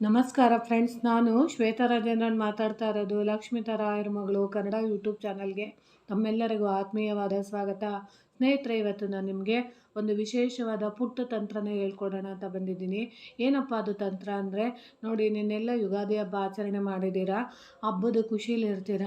ನಮಸ್ಕಾರ ಫ್ರೆಂಡ್ಸ್, ನಾನು ಶ್ವೇತಾ ರಾಜೇಂದ್ರನ್ ಮಾತಾಡ್ತಾ ಇರೋದು ಲಕ್ಷ್ಮೀತಾ ರಾಯರ ಮಗಳು ಕನ್ನಡ ಯೂಟ್ಯೂಬ್ ಚಾನಲ್ಗೆ ತಮ್ಮೆಲ್ಲರಿಗೂ ಆತ್ಮೀಯವಾದ ಸ್ವಾಗತ. ಸ್ನೇಹಿತರೆ, ಇವತ್ತು ನಾನು ನಿಮಗೆ ಒಂದು ವಿಶೇಷವಾದ ಪುಟ್ಟ ತಂತ್ರನ ಹೇಳ್ಕೊಡೋಣ ಅಂತ ಬಂದಿದ್ದೀನಿ. ಏನಪ್ಪ ಅದು ತಂತ್ರ ಅಂದರೆ, ನೋಡಿ, ನಿನ್ನೆಲ್ಲ ಯುಗಾದಿ ಹಬ್ಬ ಆಚರಣೆ ಮಾಡಿದ್ದೀರಾ, ಹಬ್ಬದ ಖುಷಿಲಿ ಇರ್ತೀರ.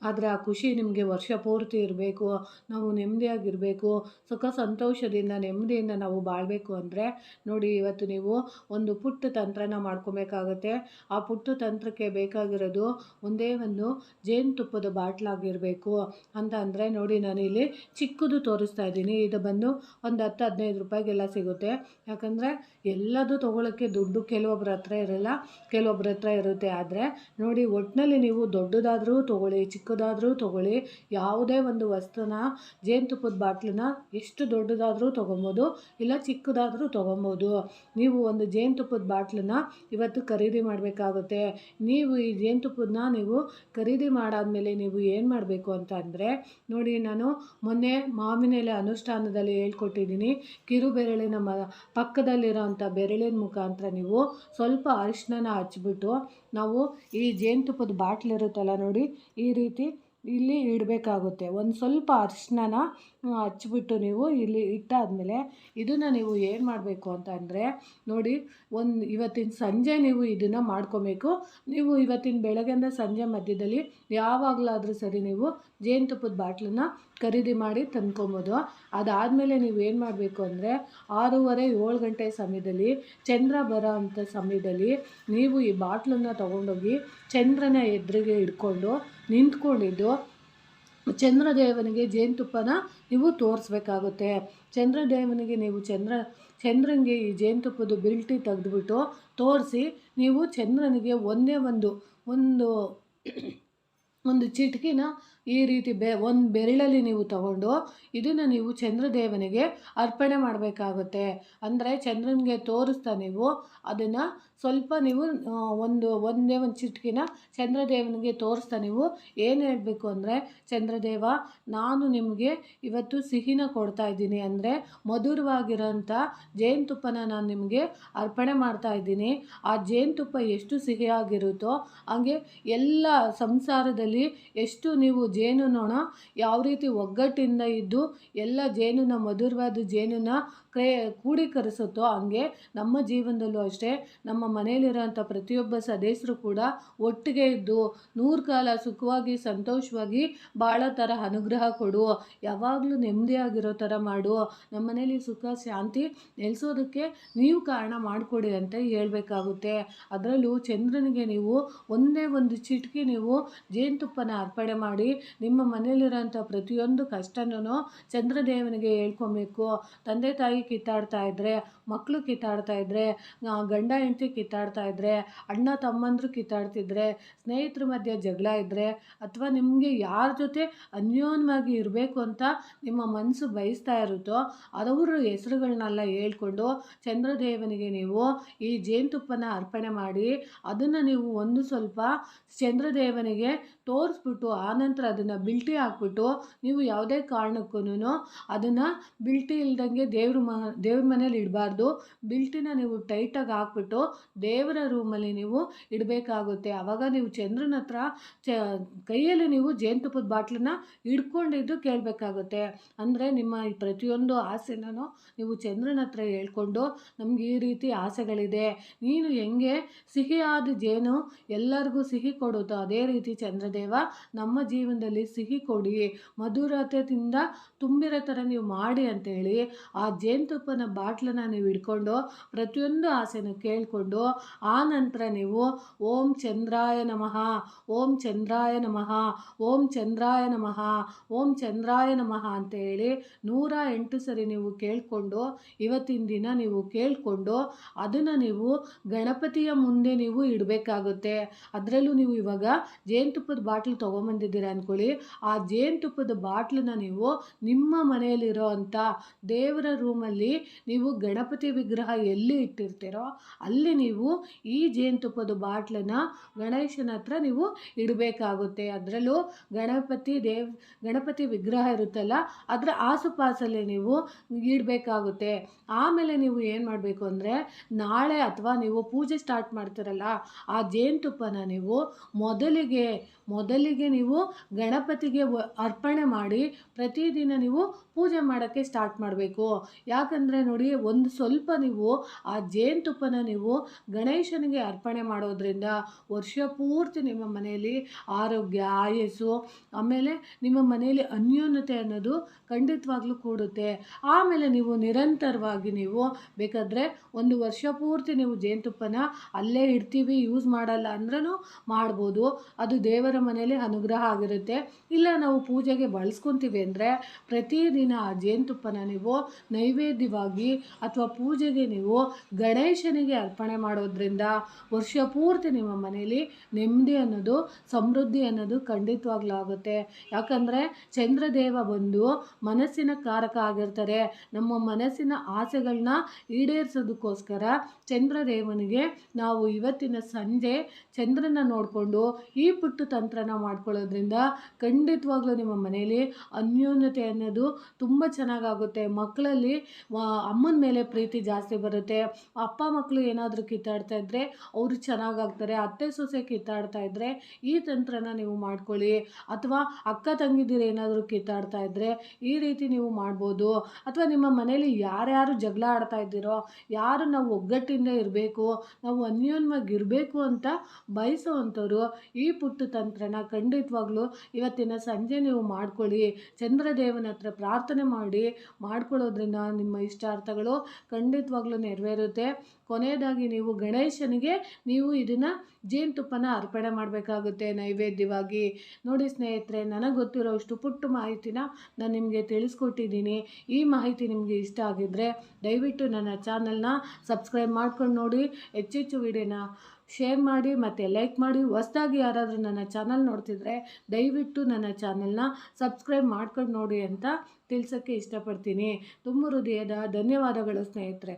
ಆದರೆ ಆ ಖುಷಿ ನಿಮಗೆ ವರ್ಷ ಪೂರ್ತಿ ಇರಬೇಕು, ನಾವು ನೆಮ್ಮದಿಯಾಗಿರಬೇಕು, ಸುಖ ಸಂತೋಷದಿಂದ ನೆಮ್ಮದಿಯಿಂದ ನಾವು ಬಾಳಬೇಕು ಅಂದರೆ ನೋಡಿ, ಇವತ್ತು ನೀವು ಒಂದು ಪುಟ್ಟ ತಂತ್ರನ ಮಾಡ್ಕೊಬೇಕಾಗತ್ತೆ. ಆ ಪುಟ್ಟ ತಂತ್ರಕ್ಕೆ ಬೇಕಾಗಿರೋದು ಒಂದೇ ಒಂದು ಜೇನುತುಪ್ಪದ ಬಾಟ್ಲಾಗಿರಬೇಕು. ಅಂತ ಅಂದರೆ ನೋಡಿ, ನಾನು ಇಲ್ಲಿ ಚಿಕ್ಕದು ತೋರಿಸ್ತಾ ಇದ್ದೀನಿ. ಇದು ಬಂದು ಒಂದು 10-15 ರೂಪಾಯಿಗೆಲ್ಲ ಸಿಗುತ್ತೆ. ಯಾಕಂದರೆ ಎಲ್ಲದೂ ತೊಗೊಳಕ್ಕೆ ದುಡ್ಡು ಕೆಲವೊಬ್ಬರ ಹತ್ರ ಇರಲ್ಲ, ಕೆಲವೊಬ್ಬರ ಹತ್ರ ಇರುತ್ತೆ. ಆದರೆ ನೋಡಿ, ಒಟ್ಟಿನಲ್ಲಿ ನೀವು ದೊಡ್ಡದಾದರೂ ತೊಗೊಳ್ಳಿ, ಚಿಕ್ಕದಾದರೂ ತೊಗೊಳ್ಳಿ, ಯಾವುದೇ ಒಂದು ವಸ್ತುನ, ಜೇನುತುಪ್ಪದ ಬಾಟ್ಲನ್ನ ಎಷ್ಟು ದೊಡ್ಡದಾದರೂ ತೊಗೊಬೋದು, ಇಲ್ಲ ಚಿಕ್ಕದಾದರೂ ತೊಗೊಬೋದು. ನೀವು ಒಂದು ಜೇನುತುಪ್ಪದ ಬಾಟ್ಲನ್ನ ಇವತ್ತು ಖರೀದಿ ಮಾಡಬೇಕಾಗುತ್ತೆ. ನೀವು ಈ ಜೇನುತುಪ್ಪದನ್ನ ನೀವು ಖರೀದಿ ಮಾಡಾದಮೇಲೆ ನೀವು ಏನು ಮಾಡಬೇಕು ಅಂತ ಅಂದರೆ ನೋಡಿ, ನಾನು ಮೊನ್ನೆ ಮಾವಿನ ಎಲೆ ಅನುಷ್ಠಾನದಲ್ಲಿ ಹೇಳ್ಕೊಟ್ಟಿದ್ದೀನಿ. ಕಿರು ಬೆರಳಿನ ಪಕ್ಕದಲ್ಲಿರೋಂಥ ಬೆರಳಿನ ಮುಖಾಂತರ ನೀವು ಸ್ವಲ್ಪ ಅರಿಶಿನ ಹಚ್ಬಿಟ್ಟು ನಾವು ಈ ಜೇನುತುಪ್ಪದ ಬಾಟ್ಲ್ ಇರುತ್ತಲ್ಲ ನೋಡಿ, ಈ ರೀತಿ ಇಲ್ಲಿ ಇಡಬೇಕಾಗುತ್ತೆ. ಒಂದು ಸ್ವಲ್ಪ ಅರಿಶಿನ ಹಚ್ಬಿಟ್ಟು ನೀವು ಇಲ್ಲಿ ಇಟ್ಟಾದಮೇಲೆ ಇದನ್ನು ನೀವು ಏನು ಮಾಡಬೇಕು ಅಂತ ಅಂದರೆ ನೋಡಿ, ಇವತ್ತಿನ ಸಂಜೆ ನೀವು ಇದನ್ನು ಮಾಡ್ಕೊಬೇಕು. ನೀವು ಇವತ್ತಿನ ಬೆಳಗ್ಗೆಯಿಂದ ಸಂಜೆ ಮಧ್ಯದಲ್ಲಿ ಯಾವಾಗಲಾದರೂ ಸರಿ ನೀವು ಜೇನುತುಪ್ಪದ ಬಾಟ್ಲನ್ನ ಖರೀದಿ ಮಾಡಿ ತಂದ್ಕೊಬೋದು. ಅದಾದಮೇಲೆ ನೀವು ಏನು ಮಾಡಬೇಕು ಅಂದರೆ 6:30-7 ಗಂಟೆ ಸಮಯದಲ್ಲಿ ಚಂದ್ರ ಬರೋ ಅಂಥ ಸಮಯದಲ್ಲಿ ನೀವು ಈ ಬಾಟ್ಲನ್ನು ತೊಗೊಂಡೋಗಿ ಚಂದ್ರನ ಎದುರಿಗೆ ಇಟ್ಕೊಂಡು ನಿಂತ್ಕೊಂಡಿದ್ದು ಚಂದ್ರದೇವನಿಗೆ ಜೇನುತುಪ್ಪನ ನೀವು ತೋರಿಸ್ಬೇಕಾಗುತ್ತೆ. ಚಂದ್ರದೇವನಿಗೆ ನೀವು ಚಂದ್ರನಿಗೆ ಈ ಜೇನುತುಪ್ಪದ ಬಿಲ್ಟಿ ತೆಗೆದುಬಿಟ್ಟು ತೋರಿಸಿ, ನೀವು ಚಂದ್ರನಿಗೆ ಒಂದೇ ಒಂದು ಚಿಟಿಕಿನ ಈ ರೀತಿ ಒಂದು ಬೆರಳಲ್ಲಿ ನೀವು ತಗೊಂಡು ಇದನ್ನು ನೀವು ಚಂದ್ರದೇವನಿಗೆ ಅರ್ಪಣೆ ಮಾಡಬೇಕಾಗುತ್ತೆ. ಅಂದರೆ ಚಂದ್ರನಿಗೆ ತೋರಿಸ್ತಾ ನೀವು ಅದನ್ನು ಸ್ವಲ್ಪ ನೀವು ಒಂದೇ ಒಂದು ಚಿಟಿಕಿನ ಚಂದ್ರದೇವನಿಗೆ ತೋರಿಸ್ತಾ ನೀವು ಏನು ಹೇಳಬೇಕು ಅಂದರೆ, ಚಂದ್ರದೇವ, ನಾನು ನಿಮಗೆ ಇವತ್ತು ಸಿಹಿನ ಕೊಡ್ತಾ ಇದ್ದೀನಿ, ಅಂದರೆ ಮಧುರವಾಗಿರೋಂಥ ಜೇನುತುಪ್ಪನ ನಾನು ನಿಮಗೆ ಅರ್ಪಣೆ ಮಾಡ್ತಾ ಇದ್ದೀನಿ. ಆ ಜೇನುತುಪ್ಪ ಎಷ್ಟು ಸಿಹಿಯಾಗಿರುತ್ತೋ ಹಾಗೆ ಎಲ್ಲ ಸಂಸಾರದಲ್ಲಿ ಎಷ್ಟು ನೀವು ಜೇನುನೊಣ ಯಾವ ರೀತಿ ಒಗ್ಗಟ್ಟಿಂದ ಇದ್ದು ಎಲ್ಲ ಜೇನುನ ಮಧುರವಾದ ಜೇನುನ ಕೂಡೀಕರಿಸುತ್ತೋ ಹಾಗೆ ನಮ್ಮ ಜೀವನದಲ್ಲೂ ಅಷ್ಟೇ ನಮ್ಮ ಮನೆಯಲ್ಲಿರೋಂಥ ಪ್ರತಿಯೊಬ್ಬ ಸದಸ್ಯರು ಕೂಡ ಒಟ್ಟಿಗೆ ಇದ್ದು 100 ಕಾಲ ಸುಖವಾಗಿ ಸಂತೋಷವಾಗಿ ಬಾಳೋ ಥರ ಅನುಗ್ರಹ ಕೊಡು, ಯಾವಾಗಲೂ ನೆಮ್ಮದಿಯಾಗಿರೋ ಥರ ಮಾಡು, ನಮ್ಮ ಮನೇಲಿ ಸುಖ ಶಾಂತಿ ನೆಲೆಸೋದಕ್ಕೆ ನೀವು ಕಾರಣ ಮಾಡಿಕೊಡಿ ಅಂತ ಹೇಳಬೇಕಾಗುತ್ತೆ. ಅದರಲ್ಲೂ ಚಂದ್ರನಿಗೆ ನೀವು ಒಂದೇ ಒಂದು ಚಿಟಿಕೆ ನೀವು ಜೇನುತುಪ್ಪನ ಅರ್ಪಣೆ ಮಾಡಿ ನಿಮ್ಮ ಮನೆಯಲ್ಲಿರೋಂಥ ಪ್ರತಿಯೊಂದು ಕಷ್ಟನೂ ಚಂದ್ರದೇವನಿಗೆ ಹೇಳ್ಕೊಬೇಕು. ತಂದೆ ತಾಯಿ ಕಿತ್ತಾಡ್ತಾ ಇದ್ದರೆ, ಮಕ್ಕಳು ಕಿತ್ತಾಡ್ತಾ ಇದ್ದರೆ, ಗಂಡ ಹೆಂಡತಿ ಕಿತ್ತಾಡ್ತಾ ಇದ್ದರೆ, ಅಣ್ಣ ತಮ್ಮಂದರು ಕಿತ್ತಾಡ್ತಿದ್ರೆ, ಸ್ನೇಹಿತರ ಮಧ್ಯೆ ಜಗಳ ಇದ್ದರೆ, ಅಥವಾ ನಿಮಗೆ ಯಾರ ಜೊತೆ ಅನ್ಯೋನ್ಯವಾಗಿ ಇರಬೇಕು ಅಂತ ನಿಮ್ಮ ಮನಸ್ಸು ಬಯಸ್ತಾ ಇರುತ್ತೋ ಅದವರ ಹೆಸರುಗಳನ್ನೆಲ್ಲ ಹೇಳ್ಕೊಂಡು ಚಂದ್ರದೇವನಿಗೆ ನೀವು ಈ ಜೇನುತುಪ್ಪನ ಅರ್ಪಣೆ ಮಾಡಿ ಅದನ್ನು ನೀವು ಒಂದು ಸ್ವಲ್ಪ ಚಂದ್ರದೇವನಿಗೆ ತೋರಿಸ್ಬಿಟ್ಟು ಆನಂತರ ಅದನ್ನು ಬಿಲ್ಟಿ ಹಾಕ್ಬಿಟ್ಟು ನೀವು ಯಾವುದೇ ಕಾರಣಕ್ಕೂ ಅದನ್ನು ಬಿಲ್ಟಿ ಇಲ್ದಂಗೆ ದೇವ್ರ ಮನೇಲಿ ಇಡಬಾರ್ದು. ಬಿಲ್ಟಿನ ನೀವು ಟೈಟಾಗಿ ಹಾಕ್ಬಿಟ್ಟು ದೇವರ ರೂಮಲ್ಲಿ ನೀವು ಇಡಬೇಕಾಗುತ್ತೆ. ಆವಾಗ ನೀವು ಚಂದ್ರನ ಹತ್ರ ಕೈಯಲ್ಲಿ ನೀವು ಜೇನುತುಪ್ಪದ ಬಾಟ್ಲನ್ನ ಹಿಡ್ಕೊಂಡಿದ್ದು ಕೇಳಬೇಕಾಗುತ್ತೆ. ಅಂದರೆ ನಿಮ್ಮ ಈ ಪ್ರತಿಯೊಂದು ಆಸೆನೂ ನೀವು ಚಂದ್ರನ ಹತ್ರ ಹೇಳ್ಕೊಂಡು, ನಮ್ಗೆ ಈ ರೀತಿ ಆಸೆಗಳಿದೆ, ನೀನು ಹೆಂಗೆ ಸಿಹಿಯಾದ ಜೇನು ಎಲ್ಲರಿಗೂ ಸಿಹಿ ಕೊಡುತ್ತೋ ಅದೇ ರೀತಿ ಚಂದ್ರದೇವ ನಮ್ಮ ಜೀವನದಲ್ಲಿ ಸಿಹಿ ಕೊಡಿ, ಮಧುರತೆಯಿಂದ ತುಂಬಿರೋ ಥರ ನೀವು ಮಾಡಿ ಅಂತೇಳಿ ಆ ಜೇನುತುಪ್ಪನ ಬಾಟ್ಲನ್ನ ನೀವು ಹಿಡ್ಕೊಂಡು ಪ್ರತಿಯೊಂದು ಆಸೆನೂ ಕೇಳಿಕೊಂಡು ಆ ನಂತರ ನೀವು ಓಂ ಚಂದ್ರಾಯ ನಮಃ, ಓಂ ಚಂದ್ರಾಯ ನಮಃ, ಓಂ ಚಂದ್ರಾಯ ನಮಃ, ಓಂ ಚಂದ್ರಾಯ ನಮಃ ಅಂತ ಹೇಳಿ 108 ಸರಿ ನೀವು ಕೇಳಿಕೊಂಡು ಇವತ್ತಿನ ದಿನ ನೀವು ಕೇಳಿಕೊಂಡು ಅದನ್ನು ನೀವು ಗಣಪತಿಯ ಮುಂದೆ ನೀವು ಇಡಬೇಕಾಗುತ್ತೆ. ಅದರಲ್ಲೂ ನೀವು ಇವಾಗ ಜೇನುತುಪ್ಪದ ಬಾಟ್ಲು ತೊಗೊಂಬಂದಿದ್ದೀರ ಅಂದ್ಕೊಳ್ಳಿ, ಆ ಜೇನುತುಪ್ಪದ ಬಾಟ್ಲನ್ನ ನೀವು ನಿಮ್ಮ ಮನೆಯಲ್ಲಿರೋ ಅಂಥ ದೇವರ ರೂಮಲ್ಲಿ ನೀವು ಗಣಪತಿ ವಿಗ್ರಹ ಎಲ್ಲಿ ಇಟ್ಟಿರ್ತೀರೋ ಅಲ್ಲಿ ನೀವು ಈ ಜೇನುತುಪ್ಪದ ಬಾಟ್ಲನ್ನು ಗಣೇಶನ ಹತ್ರ ನೀವು ಇಡಬೇಕಾಗುತ್ತೆ. ಅದರಲ್ಲೂ ಗಣಪತಿ ವಿಗ್ರಹ ಇರುತ್ತಲ್ಲ ಅದರ ಆಸುಪಾಸಲ್ಲಿ ನೀವು ಇಡಬೇಕಾಗುತ್ತೆ. ಆಮೇಲೆ ನೀವು ಏನು ಮಾಡಬೇಕು ಅಂದರೆ ನಾಳೆ ಅಥವಾ ನೀವು ಪೂಜೆ ಸ್ಟಾರ್ಟ್ ಮಾಡ್ತೀರಲ್ಲ ಆ ಜೇನುತುಪ್ಪನ ನೀವು ಮೊದಲಿಗೆ ನೀವು ಗಣಪತಿಗೆ ಅರ್ಪಣೆ ಮಾಡಿ ಪ್ರತಿದಿನ ನೀವು ಪೂಜೆ ಮಾಡೋಕ್ಕೆ ಸ್ಟಾರ್ಟ್ ಮಾಡಬೇಕು. ಯಾಕಂದರೆ ನೋಡಿ, ಒಂದು ಸ್ವಲ್ಪ ನೀವು ಆ ಜೇನುತುಪ್ಪನ ನೀವು ಗಣೇಶನಿಗೆ ಅರ್ಪಣೆ ಮಾಡೋದ್ರಿಂದ ವರ್ಷ ಪೂರ್ತಿ ನಿಮ್ಮ ಮನೆಯಲ್ಲಿ ಆರೋಗ್ಯ, ಆಯಸ್ಸು, ಆಮೇಲೆ ನಿಮ್ಮ ಮನೆಯಲ್ಲಿ ಅನ್ಯೋನ್ಯತೆ ಅನ್ನೋದು ಖಂಡಿತವಾಗ್ಲೂ ಕೂಡುತ್ತೆ. ಆಮೇಲೆ ನೀವು ನಿರಂತರವಾಗಿ ನೀವು ಬೇಕಾದರೆ ಒಂದು ವರ್ಷ ಪೂರ್ತಿ ನೀವು ಜೇನುತುಪ್ಪನ ಅಲ್ಲೇ ಇಡ್ತೀವಿ, ಯೂಸ್ ಮಾಡಲ್ಲ ಅಂದ್ರೂ ಮಾಡ್ಬೋದು. ಅದು ದೇವರ ಮನೆಯಲ್ಲಿ ಅನುಗ್ರಹ ಆಗಿರುತ್ತೆ. ಇಲ್ಲ ನಾವು ಪೂಜೆಗೆ ಬಳಸ್ಕೊತೀವಿ ಅಂದರೆ ಪ್ರತಿದಿನ ಆ ಜೇನುತುಪ್ಪನ ನೀವು ನೈವೇದ್ಯವಾಗಿ ಅಥವಾ ಪೂಜೆಗೆ ನೀವು ಗಣೇಶನಿಗೆ ಅರ್ಪಣೆ ಮಾಡೋದ್ರಿಂದ ವರ್ಷ ಪೂರ್ತಿ ನಿಮ್ಮ ಮನೆಯಲ್ಲಿ ನೆಮ್ಮದಿ ಅನ್ನೋದು, ಸಮೃದ್ಧಿ ಅನ್ನೋದು ಖಂಡಿತವಾಗ್ಲೂ ಆಗುತ್ತೆ. ಯಾಕಂದರೆ ಚಂದ್ರದೇವ ಬಂದು ಮನಸ್ಸಿನ ಕಾರಕ ಆಗಿರ್ತಾರೆ. ನಮ್ಮ ಮನಸ್ಸಿನ ಆಸೆಗಳನ್ನ ಈಡೇರಿಸೋದಕ್ಕೋಸ್ಕರ ಚಂದ್ರದೇವನಿಗೆ ನಾವು ಇವತ್ತಿನ ಸಂಜೆ ಚಂದ್ರನ ನೋಡಿಕೊಂಡು ಈ ಪುಟ್ಟ ತಂತ್ರನ ಮಾಡ್ಕೊಳ್ಳೋದ್ರಿಂದ ಖಂಡಿತವಾಗ್ಲೂ ನಿಮ್ಮ ಮನೆಯಲ್ಲಿ ಅನ್ಯೋನ್ಯತೆ ಅನ್ನೋದು ತುಂಬ ಚೆನ್ನಾಗಾಗುತ್ತೆ. ಮಕ್ಕಳಲ್ಲಿ ಅಮ್ಮನ ಮೇಲೆ ಪ್ರೀತಿ ಜಾಸ್ತಿ ಬರುತ್ತೆ. ಅಪ್ಪ ಮಕ್ಕಳು ಏನಾದರೂ ಕಿತ್ತಾಡ್ತಾ ಇದ್ದರೆ ಅವರು ಚೆನ್ನಾಗಾಗ್ತಾರೆ. ಅತ್ತೆ ಸೊಸೆ ಕಿತ್ತಾಡ್ತಾ ಇದ್ದರೆ ಈ ತಂತ್ರನ ನೀವು ಮಾಡ್ಕೊಳ್ಳಿ. ಅಥವಾ ಅಕ್ಕ ತಂಗಿದಿರು ಏನಾದರೂ ಕಿತ್ತಾಡ್ತಾ ಇದ್ದರೆ ಈ ರೀತಿ ನೀವು ಮಾಡ್ಬೋದು. ಅಥವಾ ನಿಮ್ಮ ಮನೇಲಿ ಯಾರ್ಯಾರು ಜಗಳ ಆಡ್ತಾ ಇದ್ದೀರೋ, ಯಾರು ನಾವು ಒಗ್ಗಟ್ಟಿಂದ ಇರಬೇಕು, ನಾವು ಅನ್ಯೋನ್ಯವಾಗಿರಬೇಕು ಅಂತ ಬಯಸುವಂಥವ್ರು ಈ ಪುಟ್ಟ ತಂತ್ರನ ಖಂಡಿತವಾಗ್ಲೂ ಇವತ್ತಿನ ಸಂಜೆ ನೀವು ಮಾಡ್ಕೊಳ್ಳಿ. ಚಂದ್ರದೇವನ ಹತ್ರ ಪ್ರಾರ್ಥನೆ ಮಾಡ್ಕೊಳ್ಳೋದ್ರಿಂದ ನಿಮ್ಮ ಇಷ್ಟಾರ್ಥಗಳು ಖಂಡಿತವಾಗ್ಲೂ ನೆರವೇರುತ್ತೆ. ಕೊನೆಯದಾಗಿ ನೀವು ಗಣೇಶನಿಗೆ ನೀವು ಇದನ್ನು ಜೇನುತುಪ್ಪನ ಅರ್ಪಣೆ ಮಾಡಬೇಕಾಗುತ್ತೆ ನೈವೇದ್ಯವಾಗಿ. ನೋಡಿ ಸ್ನೇಹಿತರೆ, ನನಗೆ ಗೊತ್ತಿರೋ ಇಷ್ಟು ಪುಟ್ಟ ಮಾಹಿತಿನ ನಾನು ನಿಮಗೆ ತಿಳಿಸ್ಕೊಟ್ಟಿದ್ದೀನಿ. ಈ ಮಾಹಿತಿ ನಿಮಗೆ ಇಷ್ಟ ಆಗಿದ್ದರೆ ದಯವಿಟ್ಟು ನನ್ನ ಚಾನಲ್ನ ಸಬ್ಸ್ಕ್ರೈಬ್ ಮಾಡ್ಕೊಂಡು ನೋಡಿ, ಹೆಚ್ಚೆಚ್ಚು ವಿಡಿಯೋನ ಶೇರ್ ಮಾಡಿ ಮತ್ತು ಲೈಕ್ ಮಾಡಿ. ಹೊಸದಾಗಿ ಯಾರಾದರೂ ನನ್ನ ಚಾನಲ್ ನೋಡ್ತಿದ್ರೆ ದಯವಿಟ್ಟು ನನ್ನ ಚಾನಲ್ನ ಸಬ್ಸ್ಕ್ರೈಬ್ ಮಾಡ್ಕೊಂಡು ನೋಡಿ ಅಂತ ತಿಳಿಸೋಕ್ಕೆ ಇಷ್ಟಪಡ್ತೀನಿ. ತುಂಬ ಹೃದಯದ ಧನ್ಯವಾದಗಳು ಸ್ನೇಹಿತರೆ.